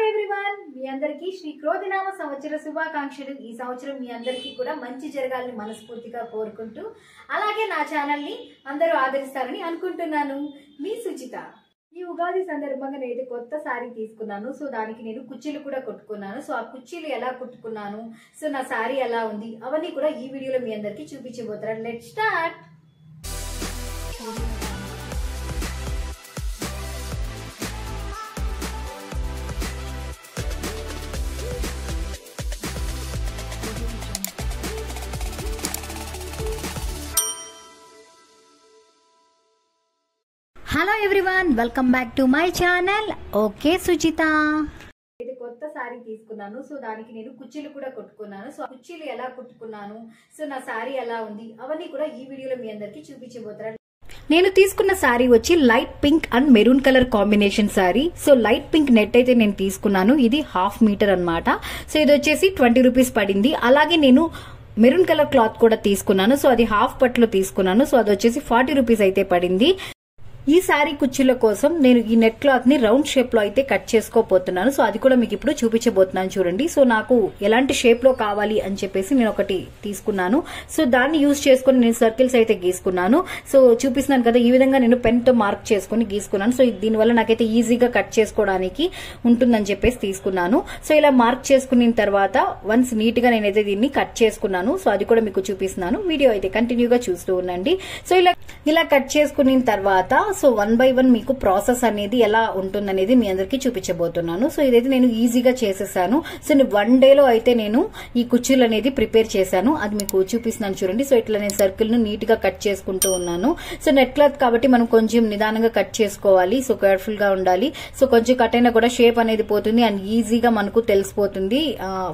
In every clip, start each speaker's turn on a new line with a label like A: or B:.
A: Everyone మీ అందరికీ శ్రీ క్రోధినామ సంవత్సర శుభాకాంక్షలు। ఈ సంవత్సరం మీ అందరికీ కూడా మంచి జరగాలని మనస్ఫూర్తిగా కోరుకుంటూ అలాగే నా ఛానల్ ని అందరూ ఆదరిస్తారని అనుకుంటున్నాను। మీ సుచిత। ఈ ఉగాది సందర్భంగా నేను కొత్త సారీ తీసుకున్నాను। సో దానికి నేను కుర్చీలు కూడా కుట్టుకున్నాను। సో ఆ కుర్చీలు ఎలా కుట్టుకున్నాను, సో నా సారీ ఎలా ఉంది అవన్నీ కూడా ఈ వీడియోలో మీ అందరికీ చూపించబోతున్నాను। Let's start. Hello everyone, welcome back to my channel. Okay Suchitha. ఇది కొత్త సారీ తీసుకున్నాను। సో దానికి నేను కుర్చీలు కూడా కుట్టుకున్నాను। సో కుర్చీలు ఎలా కుట్టుకున్నాను, సో నా సారీ ఎలా ఉంది అవన్నీ కూడా ఈ వీడియోలో మీ అందరికీ చూపించబోతున్నాను। నేను తీసుకున్న సారీ వచ్చి light pink and maroon colour combination sorry. So light pink net అయితే నేను తీసుకున్నాను, ఇది 1/2 మీటర్ అన్నమాట। సో ఇది వచ్చేసి 20 రూపీస్ పడింది। అలాగే నేను మెరూన్ కలర్ క్లాత్ కూడా తీసుకున్నాను। సో అది హాఫ్ పట్లో తీసుకున్నాను। సో అది వచ్చేసి 40 రూపీస్ అయితే పడింది। ఈ సారీ కుర్చీల కోసం నేను ఈ నెట్ క్లాత్ ని రౌండ్ షేప్ లో అయితే కట్ చేసుకోబోతున్నాను। సో అది కూడా మీకు ఇప్పుడు చూపించబోతున్నాను చూడండి। సో నాకు ఎలాంటి షేప్ లో కావాలి అని చెప్పేసి నేను ఒకటి తీసుకున్నాను। సో దాన్ని యూజ్ చేసుకుని నేను సర్కిల్స్ అయితే గీసుకున్నాను। సో చూపిస్తున్నాను కదా, ఈ విధంగా నేను పెన్ తో మార్క్ చేసుకుని గీసుకున్నాను। సో దీనివల్ల నాకైతే ఈజీగా కట్ చేసుకోవడానికి ఉంటుందని చెప్పేసి తీసుకున్నాను। సో ఇలా మార్క్ చేసుకున్న తర్వాత వన్స్ నీట్ గా నేనైతే దీన్ని కట్ చేసుకున్నాను। సో అది కూడా మీకు చూపిస్తున్నాను, వీడియో అయితే కంటిన్యూగా చూస్తూ ఉండండి। సో ఇలా కట్ చేసుకున్న తర్వాత సో 1 by 1 మీకు ప్రాసెస్ అనేది ఎలా ఉంటుందనేది మీ అందరికీ చూపించబోతున్నాను। సో ఇదైతే నేను ఈజీగా చేసేసాను। సో 1 డేలో అయితే నేను ఈ కుర్చీలు అనేది ప్రిపేర్ చేశాను, అది మీకు చూపిస్తున్నాను చూడండి। సో ఇట్లా నేను సర్కిల్ ను నీట్ గా కట్ చేసుకుంటూ ఉన్నాను। సో నెట్ క్లాత్ కాబట్టి మనం కొంచెం నిదానంగా కట్ చేసుకోవాలి। సో కేర్ఫుల్ గా ఉండాలి। సో కొంచెం కట్ అయినా కూడా షేప్ అనేది పోతుంది అండ్ ఈజీగా మనకు తెలిసిపోతుంది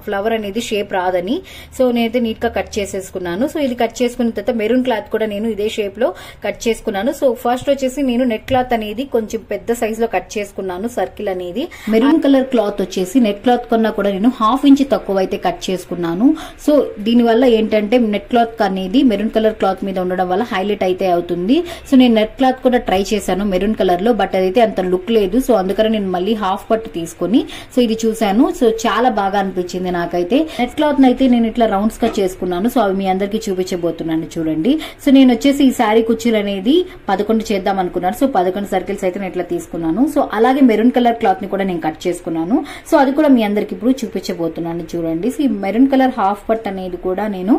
A: ఫ్లవర్ అనేది షేప్ రాదని। సో నేనైతే నీట్ గా కట్ చేసేసుకున్నాను। సో ఇది కట్ చేసుకున్న తర్వాత మెరూన్ క్లాత్ కూడా నేను ఇదే షేప్ లో కట్ చేసుకున్నాను। సో ఫస్ట్ వచ్చేసి నేను నెట్ క్లాత్ అనేది కొంచెం పెద్ద సైజ్ లో కట్ చేసుకున్నాను సర్కిల్ అనేది। మెరూన్ కలర్ క్లాత్ వచ్చేసి నెట్ క్లాత్ కన్నా కూడా నేను 1/2 ఇంచ్ తక్కువ అయితే కట్ చేసుకున్నాను। సో దీని వల్ల ఏంటంటే నెట్ క్లాత్ అనేది మెరూన్ కలర్ క్లాత్ మీద ఉండడం వల్ల హైలైట్ అయితే అవుతుంది। సో నేను నెట్ క్లాత్ కూడా ట్రై చేశాను మెరూన్ కలర్ లో, బట్ అదైతే అంత లుక్ లేదు। సో అందుకని నేను మళ్ళీ హాఫ్ పట్టు తీసుకుని సో ఇది చూశాను। సో చాలా బాగా అనిపించింది నాకైతే। నెట్ క్లాత్ అయితే నేను ఇట్లా రౌండ్స్ గా చేసుకున్నాను। సో అవి మీ అందరికీ చూపించబోతున్నాను చూడండి। సో నేను వచ్చేసి ఈ శారీ కుర్చీలు అనేది 11 చేద్దాం అనుకున్నాను। సో 11 సర్కిల్స్ అయితే నేను ఇట్లా తీసుకున్నాను। సో అలాగే మెరూన్ కలర్ క్లాత్ ని కూడా నేను కట్ చేసుకున్నాను। సో అది కూడా మీ అందరికి ఇప్పుడు చూపించబోతున్నాను చూడండి। సో ఈ మెరూన్ కలర్ హాఫ్ పట్ అనేది కూడా నేను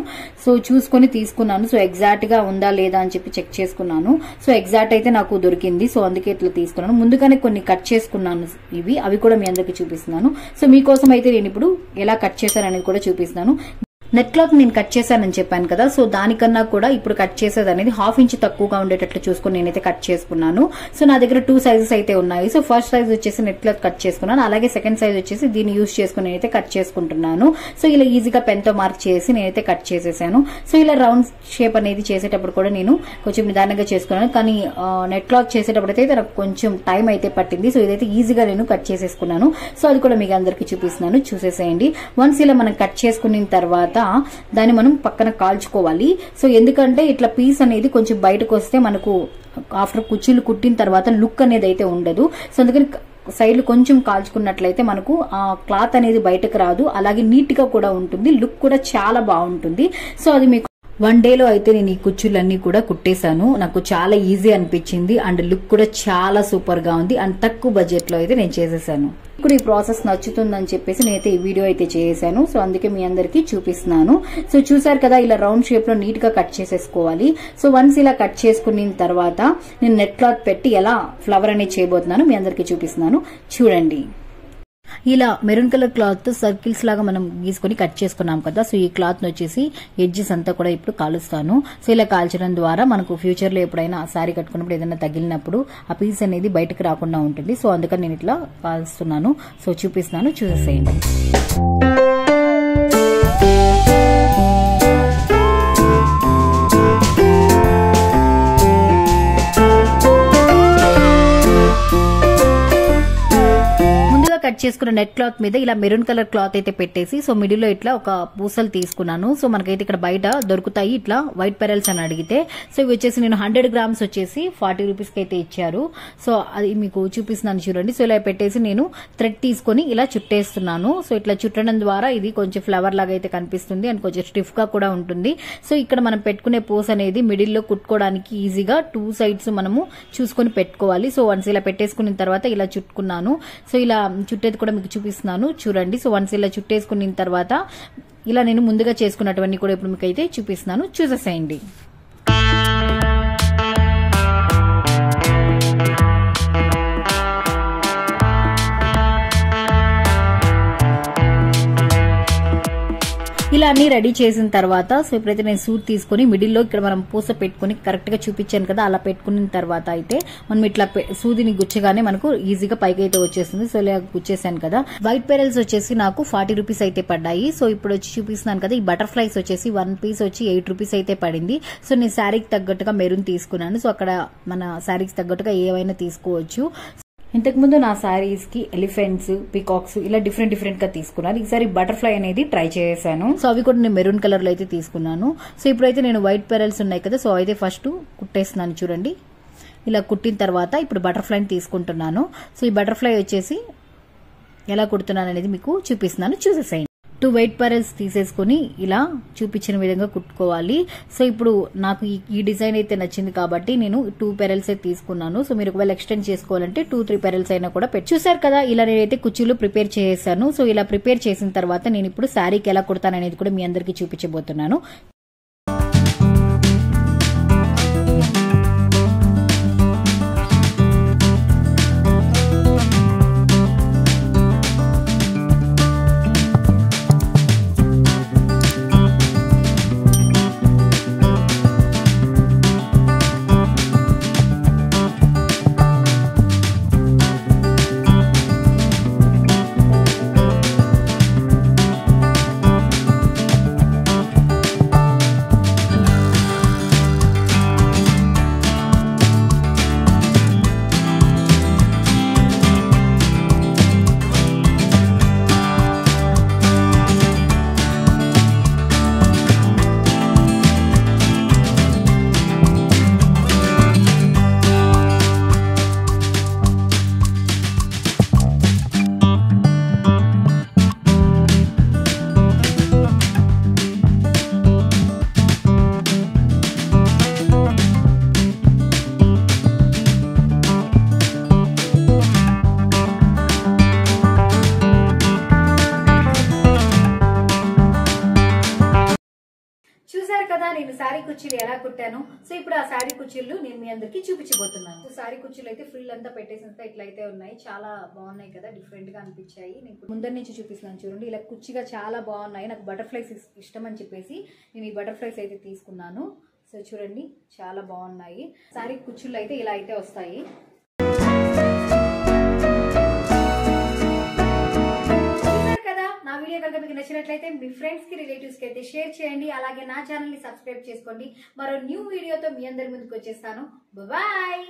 A: సో చూసుకొని తీసుకున్నాను। సో ఎగ్జాక్ట్ గా ఉందా లేదా అని చెప్పి చెక్ చేసుకున్నాను। సో ఎగ్జాక్ట్ అయితే నాకు దొరికింది। సో అందుకే ఇట్లా తీసుకున్నాను। ముందుగానే కొన్ని కట్ చేసుకున్నాను అవి కూడా మీ అందరికి చూపిస్తున్నాను। సో మీకోసం అయితే నేను ఇప్పుడు ఎలా కట్ చేశాను అనేది కూడా చూపిస్తున్నాను। నెట్ క్లాత్ నేను కట్ చేశానని చెప్పాను కదా, సో దానికన్నా కూడా ఇప్పుడు కట్ చేసేది అనేది 1/2 ఇంచ్ తక్కువగా ఉండేటట్లు చూసుకుని నేనైతే కట్ చేసుకున్నాను। సో నా దగ్గర 2 సైజెస్ అయితే ఉన్నాయి। సో ఫస్ట్ సైజ్ వచ్చేసి నెట్ క్లాత్ కట్ చేసుకున్నాను, అలాగే సెకండ్ సైజ్ వచ్చేసి దీన్ని యూజ్ చేసుకుని నేనైతే కట్ చేసుకుంటున్నాను। సో ఇలా ఈజీగా పెన్ తో మార్క్ చేసి నేనైతే కట్ చేసేసాను। సో ఇలా రౌండ్ షేప్ అనేది చేసేటప్పుడు కూడా నేను కొంచెం నిదానంగా చేసుకున్నాను, కానీ నెట్ క్లాత్ చేసేటప్పుడు అయితే నాకు కొంచెం టైం అయితే పట్టింది। సో ఇదైతే ఈజీగా నేను కట్ చేసేసుకున్నాను। సో అది కూడా మీకు అందరికీ చూపిస్తున్నాను, చూసేసేయండి। వన్స్ ఇలా మనం కట్ చేసుకున్న తర్వాత దాన్ని మనం పక్కన కాల్చుకోవాలి। సో ఎందుకంటే ఇట్లా పీస్ అనేది కొంచెం బయటకు వస్తే మనకు ఆఫ్టర్ కుర్చీలు కుట్టిన తర్వాత లుక్ అనేది అయితే ఉండదు। సో అందుకని సైడ్లు కొంచెం కాల్చుకున్నట్లయితే మనకు ఆ క్లాత్ అనేది బయటకు రాదు, అలాగే నీట్ గా కూడా ఉంటుంది, లుక్ కూడా చాలా బాగుంటుంది। సో అది మీకు 1 డేలో అయితే నేను ఈ కుర్చీలన్నీ కూడా కుట్టేశాను। నాకు చాలా ఈజీ అనిపించింది అండ్ లుక్ కూడా చాలా సూపర్ గా ఉంది అండ్ తక్కువ బడ్జెట్ లో అయితే నేను చేసేసాను। ఇప్పుడు ఈ ప్రాసెస్ నచ్చుతుందని చెప్పేసి నేనైతే ఈ వీడియో అయితే చేశాను। సో అందుకే మీ అందరికీ చూపిస్తున్నాను। సో చూసారు కదా, ఇలా రౌండ్ షేప్ లో నీట్ గా కట్ చేసేసుకోవాలి। సో వన్స్ ఇలా కట్ చేసుకున్న తర్వాత నేను నెట్ క్లాత్ పెట్టి ఎలా ఫ్లవర్ అనేది చేయబోతున్నాను మీ అందరికీ చూపిస్తున్నాను చూడండి। ఇలా మెరూన్ కలర్ క్లాత్ సర్కిల్స్ లాగా మనం గీసుకొని కట్ చేసుకున్నాం కదా, సో ఈ క్లాత్ వచ్చేసి ఎడ్జెస్ అంతా కూడా ఇప్పుడు కాలుస్తాను। సో ఇలా కాల్చడం ద్వారా మనకు ఫ్యూచర్ లో ఎప్పుడైనా సారీ కట్టుకున్నప్పుడు ఏదైనా తగిలినప్పుడు ఆ పీస్ అనేది బయటకు రాకుండా ఉంటుంది। సో అందుకని నేను ఇట్లా కాలుస్తున్నాను। సో చూపిస్తున్నాను, చూసేసేయండి। కట్ చేసుకున్న నెట్ క్లాత్ మీద ఇలా మెరూన్ కలర్ క్లాత్ అయితే పెట్టేసి సో మిడిల్ లో ఇట్లా ఒక పూసలు తీసుకున్నాను. సో మనకైతే ఇక్కడ బయట దొరుకుతాయి ఇట్లా వైట్ పెరల్స్ అని అడిగితే. సో ఇవి వచ్చేసి నేను 100 గ్రామ్స్ వచ్చేసి 40 రూపీస్ కి అయితే ఇచ్చారు. సో అది మీకు చూపిస్తున్నాను చూడండి. సో ఇలా పెట్టేసి నేను థ్రెడ్ తీసుకొని ఇలా చుట్టేస్తున్నాను. సో ఇట్లా చుట్టడం ద్వారా ఇది కొంచెం ఫ్లవర్ లాగా అయితే కనిపిస్తుంది అండ్ కొంచెం స్టిఫ్ గా కూడా ఉంటుంది. సో ఇక్కడ మనం పెట్టుకునే పూస అనేది మిడిల్ లో కుట్టుకోవడానికి ఈజీగా 2 సైడ్స్ మనము చూసుకొని పెట్టుకోవాలి. సో వన్స్ ఇలా పెట్టేసుకున్న తర్వాత ఇలా చుట్టుకున్నాను. సో ఇలా చుట్టేది కూడా మీకు చూపిస్తున్నాను చూడండి. సో వన్స్ ఇలా చుట్టేసుకున్న తర్వాత ఇలా నేను ముందుగా చేసుకున్నటువంటి కూడా ఇప్పుడు మీకు అయితే చూపిస్తున్నాను, చూసేసేయండి. ఇలా అన్ని రెడీ చేసిన తర్వాత సో ఇప్పుడైతే నేను సూట్ తీసుకుని మిడిల్ లో ఇక్కడ మనం పూస పెట్టుకుని కరెక్ట్ గా చూపించాను కదా, అలా పెట్టుకున్న తర్వాత అయితే మనం ఇట్లా సూదిని గుచ్చగానే మనకు ఈజీగా పైకి అయితే వచ్చేస్తుంది. సో ఇలా గుచ్చేసాను కదా. వైట్ పెరల్స్ వచ్చేసి నాకు 40 రూపీస్ అయితే పడ్డాయి. సో ఇప్పుడు వచ్చి చూపిస్తున్నాను కదా, ఈ బటర్ఫ్లైస్ వచ్చేసి 1 పీస్ వచ్చి 8 రూపీస్ అయితే పడింది. సో నేను శారీకి తగ్గట్టుగా మెరూన్ తీసుకున్నాను. సో అక్కడ మన శారీకి తగ్గట్టుగా ఏవైనా తీసుకోవచ్చు. ఇంతకుముందు నా శారీస్ కి ఎలిఫెంట్స్, పికాక్స్ ఇలా డిఫరెంట్ గా తీసుకున్నాను. ఈసారి బటర్ఫ్లై అనేది ట్రై చేశాను. సో అవి కూడా నేను మెరూన్ కలర్ లో అయితే తీసుకున్నాను. సో ఇప్పుడైతే నేను వైట్ పెరల్స్ ఉన్నాయి కదా, సో అయితే ఫస్ట్ కుట్టేస్తున్నాను చూడండి. ఇలా కుట్టిన తర్వాత ఇప్పుడు బటర్ఫ్లైని తీసుకుంటున్నాను. సో ఈ బటర్ఫ్లై వచ్చేసి ఎలా కుడుతున్నాను అనేది మీకు చూపిస్తున్నాను, చూసేసేయండి. 2 వైట్ పెరల్స్ తీసేసుకుని ఇలా చూపించిన విధంగా కుట్టుకోవాలి. సో ఇప్పుడు నాకు ఈ డిజైన్ అయితే నచ్చింది కాబట్టి నేను 2 పెరల్స్ అయితే తీసుకున్నాను. సో మీరు ఒకవేళ ఎక్స్టెండ్ చేసుకోవాలంటే 2-3 పెరల్స్ అయినా కూడా చూసారు కదా. ఇలా నేనైతే కుర్చీలు ప్రిపేర్ చేశాను. సో ఇలా ప్రిపేర్ చేసిన తర్వాత నేను ఇప్పుడు శారీకి ఎలా కుడతాను అనేది కూడా మీ అందరికీ చూపించబోతున్నాను. చూసారు కదా నేను శారీ కుర్చీలు ఎలా కుట్టాను. సో ఇప్పుడు ఆ శారీ కుర్చీలు నేను మీ అందరికి చూపించబోతున్నాను. శారీ కుర్చీలు అయితే ఫుల్ అంతా పెట్టేసినంత ఇట్లయితే ఉన్నాయి. చాలా బాగున్నాయి కదా, డిఫరెంట్ గా అనిపించాయి. నేను ముందర నుంచి చూపిస్తున్నాను చూడండి. ఇలా కుర్చీగా చాలా బాగున్నాయి. నాకు బటర్ఫ్లైస్ ఇష్టం అని చెప్పేసి నేను ఈ బటర్ఫ్లైస్ అయితే తీసుకున్నాను. సో చూడండి చాలా బాగున్నాయి. శారీ కుర్చీలు అయితే ఇలా అయితే వస్తాయి. నా వీడియో కనుక మీకు నచ్చినట్లయితే మీ ఫ్రెండ్స్ కి, రిలేటివ్స్ కి అయితే షేర్ చేయండి. అలాగే నా ఛానల్ ని సబ్స్క్రైబ్ చేసుకోండి. మరో న్యూ వీడియోతో మీ అందరి ముందుకు వచ్చేస్తాను. బాయ్.